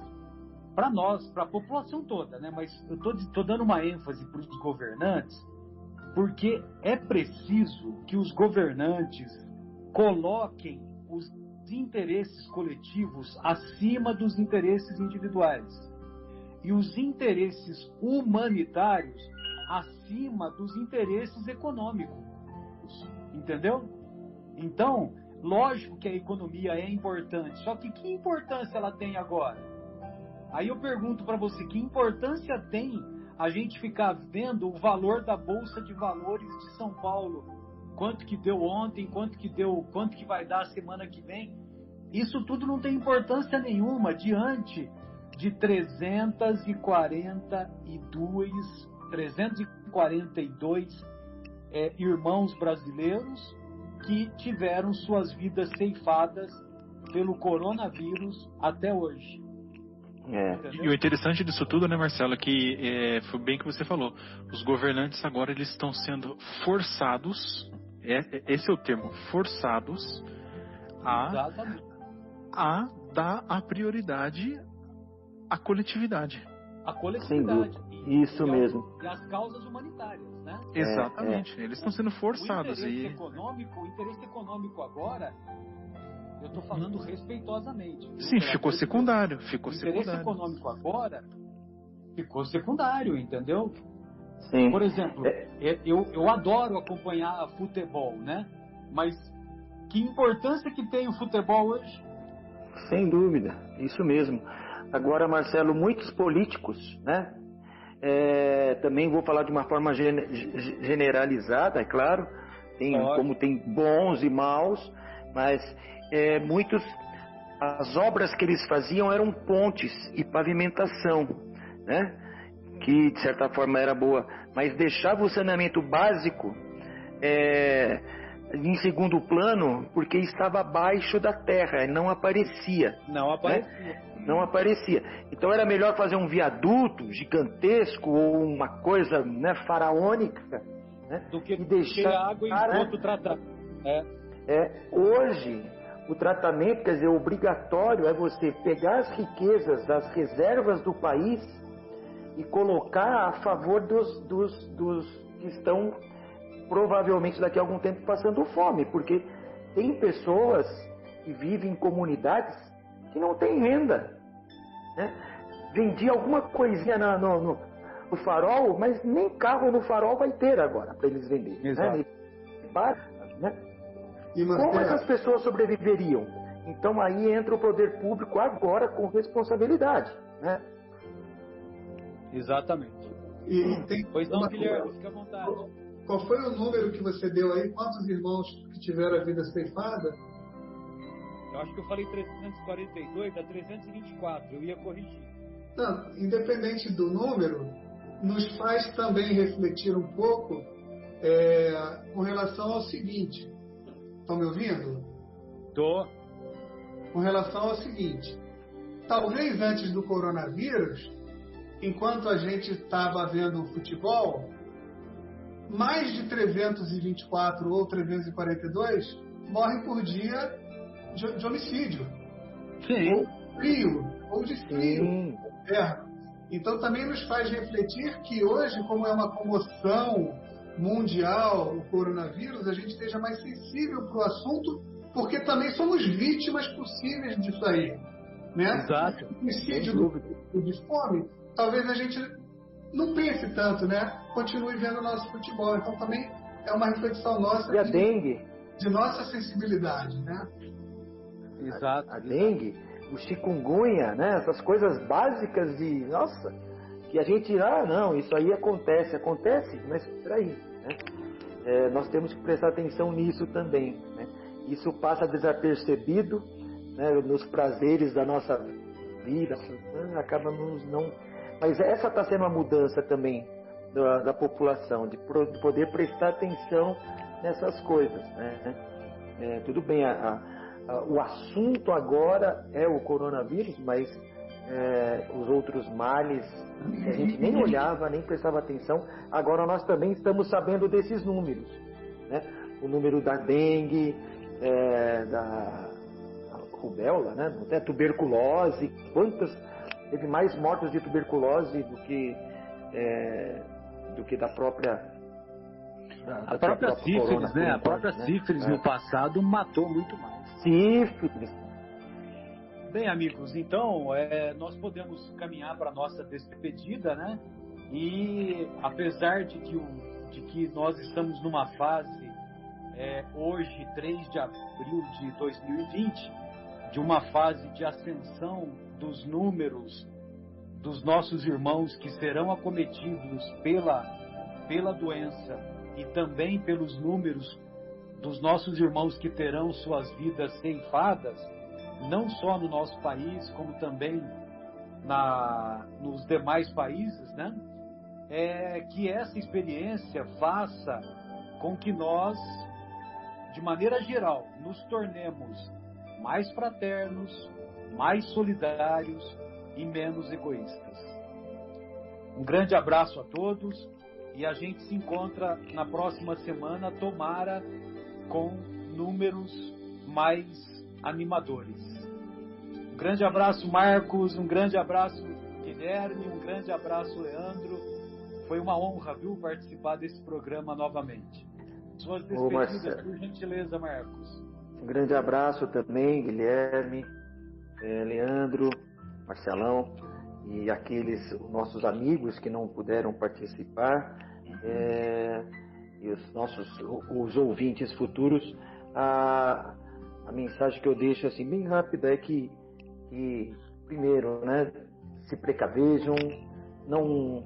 para nós, para a população toda, né? Mas eu estou dando uma ênfase para os governantes, Porque é preciso que os governantes coloquem os interesses coletivos acima dos interesses individuais e os interesses humanitários acima dos interesses econômicos. Entendeu? Então, lógico que a economia é importante, só que importância ela tem agora? Aí eu pergunto para você, que importância tem a gente ficar vendo o valor da Bolsa de Valores de São Paulo? Quanto que deu ontem, quanto que vai dar semana que vem? Isso tudo não tem importância nenhuma diante de 342 irmãos brasileiros que tiveram suas vidas ceifadas pelo coronavírus até hoje. E o interessante disso tudo, né, Marcelo, que foi bem que você falou, os governantes agora eles estão sendo forçados, esse é o termo, forçados a dar a prioridade à coletividade. A coletividade. Isso mesmo. E as causas humanitárias, né? Exatamente. Eles estão sendo forçados. O interesse econômico agora, eu estou falando respeitosamente. Sim, ficou secundário. O interesse econômico agora ficou secundário, entendeu? Sim. Por exemplo, eu adoro acompanhar futebol, né? Mas que importância que tem o futebol hoje? Sem dúvida, isso mesmo. Agora, Marcelo, muitos políticos, né? Também vou falar de uma forma generalizada, é claro, como tem bons e maus, mas muitos, as obras que eles faziam eram pontes e pavimentação, né? Que de certa forma era boa, mas deixava o saneamento básico em segundo plano porque estava abaixo da terra, não aparecia. Não aparecia. Então era melhor fazer um viaduto gigantesco ou uma coisa, né, faraônica, né, do que deixar água e esgoto tratado. Hoje, o tratamento, quer dizer, obrigatório é você pegar as riquezas das reservas do país e colocar a favor dos que estão provavelmente daqui a algum tempo passando fome, porque tem pessoas que vivem em comunidades que não têm renda, né? Vendia alguma coisinha no farol, mas nem carro no farol vai ter agora para eles venderem. Exato. Né? Como essas pessoas sobreviveriam? Então aí entra o poder público agora com responsabilidade, né? Exatamente. Pois não, Guilherme, fica à vontade. Qual foi o número que você deu aí? Quantos irmãos que tiveram a vida ceifada? Eu acho que eu falei 342, dá 324, eu ia corrigir. Não, independente do número, nos faz também refletir um pouco com relação ao seguinte. Estão me ouvindo? Tô. Com relação ao seguinte. Talvez antes do coronavírus, enquanto a gente estava vendo o futebol, mais de 324 ou 342 morrem por dia de homicídio. Sim. Ou de frio. Então também nos faz refletir que hoje, como é uma comoção mundial o coronavírus, a gente esteja mais sensível para o assunto, porque também somos vítimas possíveis disso aí. Né? Exato. O homicídio de fome, talvez a gente não pense tanto, né? Continue vendo o nosso futebol. Então também é uma reflexão nossa e a dengue? De nossa sensibilidade, né? Exato. A dengue, o chikungunya, né? Essas coisas básicas que a gente, não, isso aí acontece, mas peraí, né? Nós temos que prestar atenção nisso também, né? Isso passa desapercebido, né? Nos prazeres da nossa vida, acaba não... Mas essa está sendo uma mudança também da população, de poder prestar atenção nessas coisas, né? Tudo bem, o assunto agora é o coronavírus, mas os outros males que a gente nem olhava, nem prestava atenção, agora nós também estamos sabendo desses números, né? O número da dengue, da rubéola, né? Até tuberculose, teve mais mortos de tuberculose do que da própria A própria sífilis, né? A própria sífilis no passado matou muito mais. Sífilis. Bem, amigos, então nós podemos caminhar para a nossa despedida, né? E apesar de que nós estamos numa fase, hoje, 3 de abril de 2020, de uma fase de ascensão dos números dos nossos irmãos que serão acometidos pela doença e também pelos números dos nossos irmãos que terão suas vidas ceifadas, não só no nosso país, como também nos demais países, né? Que essa experiência faça com que nós, de maneira geral, nos tornemos mais fraternos, mais solidários e menos egoístas. Um grande abraço a todos e a gente se encontra na próxima semana, tomara com números mais animadores. Um grande abraço, Marcos, um grande abraço, Guilherme, um grande abraço, Leandro. Foi uma honra, viu, participar desse programa novamente. Suas despedidas, por gentileza, Marcos. Um grande abraço também, Guilherme, Leandro, Marcelão e aqueles nossos amigos que não puderam participar e os ouvintes futuros. A mensagem que eu deixo assim bem rápida é que primeiro, né, se precavejam, não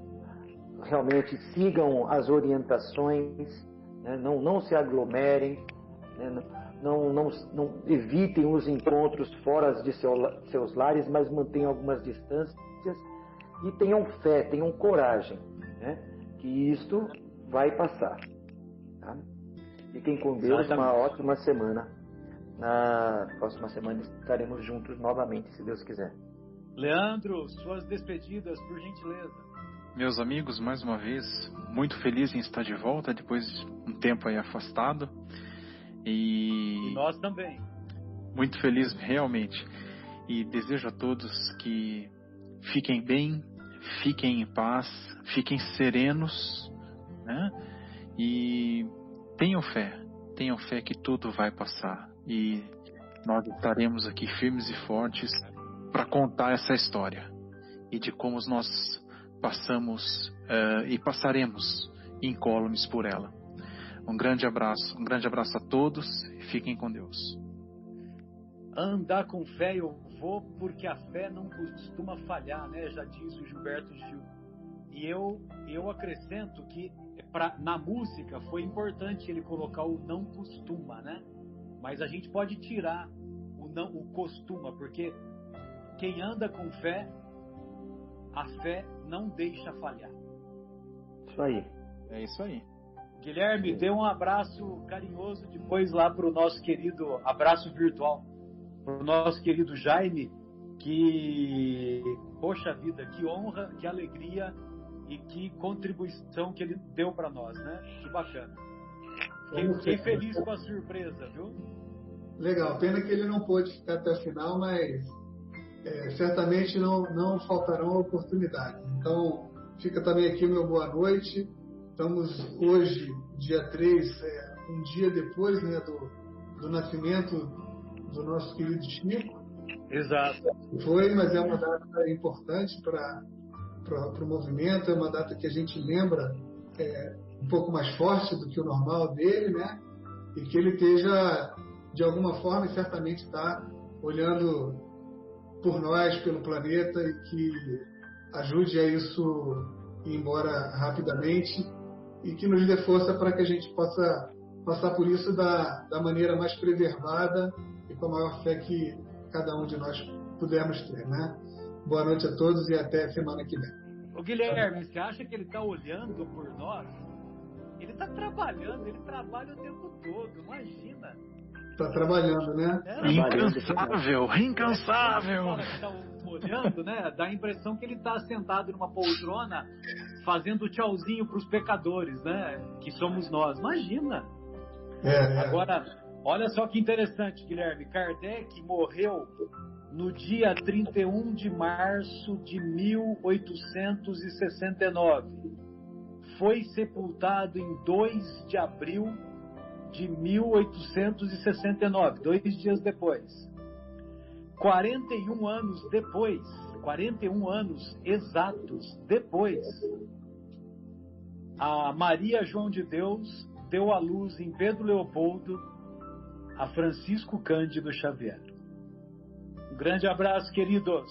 realmente sigam as orientações, né, não se aglomerem, né, não evitem os encontros fora de seus lares, mas mantenham algumas distâncias e tenham fé, tenham coragem, né, que isto vai passar. Tá? Fiquem com Deus. Exatamente. Uma ótima semana. Na próxima semana estaremos juntos novamente, se Deus quiser. Leandro, suas despedidas, por gentileza. Meus amigos, mais uma vez, muito feliz em estar de volta depois de um tempo aí afastado. E nós também. Muito feliz realmente. E desejo a todos que fiquem bem, fiquem em paz, fiquem serenos, né? E tenham fé que tudo vai passar. E nós estaremos aqui firmes e fortes para contar essa história e de como nós passamos e passaremos incólumes por ela. Um grande abraço a todos e fiquem com Deus. Andar com fé eu vou, porque a fé não costuma falhar, né? Já diz o Gilberto Gil. E eu acrescento que na música foi importante ele colocar o não costuma, né? Mas a gente pode tirar o costuma, porque quem anda com fé, a fé não deixa falhar. Isso aí. É isso aí. Guilherme, dê um abraço carinhoso depois lá para o nosso querido, abraço virtual, para o nosso querido Jaime, que, poxa vida, que honra, que alegria e que contribuição que ele deu para nós, né? Que bacana. Fiquei feliz com a surpresa, viu? Legal, pena que ele não pôde ficar até o final, mas certamente não faltarão oportunidades. Então, fica também aqui o meu boa noite. Estamos hoje, dia 3, um dia depois, né, do nascimento do nosso querido Chico. Exato. Mas é uma data importante para o movimento, é uma data que a gente lembra um pouco mais forte do que o normal dele, né? E que ele esteja, de alguma forma, e certamente está olhando por nós, pelo planeta, e que ajude a isso ir embora rapidamente e que nos dê força para que a gente possa passar por isso da maneira mais preservada e com a maior fé que cada um de nós pudermos ter, né? Boa noite a todos e até semana que vem. Ô Guilherme, você acha que ele está olhando por nós? Ele está trabalhando, ele trabalha o tempo todo, imagina. Está trabalhando, né? Incansável. Está olhando, né? Dá a impressão que ele está sentado numa poltrona fazendo tchauzinho para os pecadores, né? Que somos nós. Imagina. Agora, olha só que interessante, Guilherme. Kardec morreu no dia 31 de março de 1869. foi sepultado em 2 de abril de 1869, 2 dias depois. 41 anos depois, 41 anos exatos depois, a Maria João de Deus deu à luz em Pedro Leopoldo a Francisco Cândido Xavier. Um grande abraço, queridos.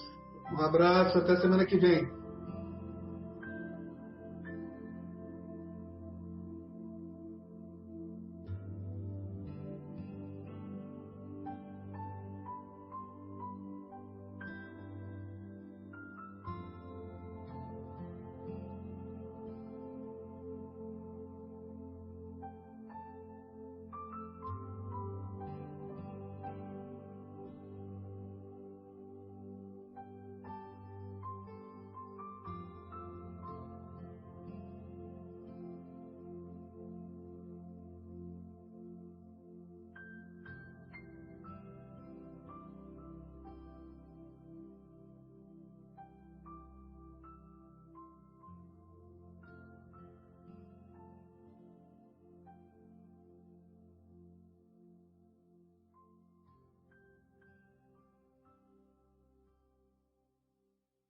Um abraço, até semana que vem.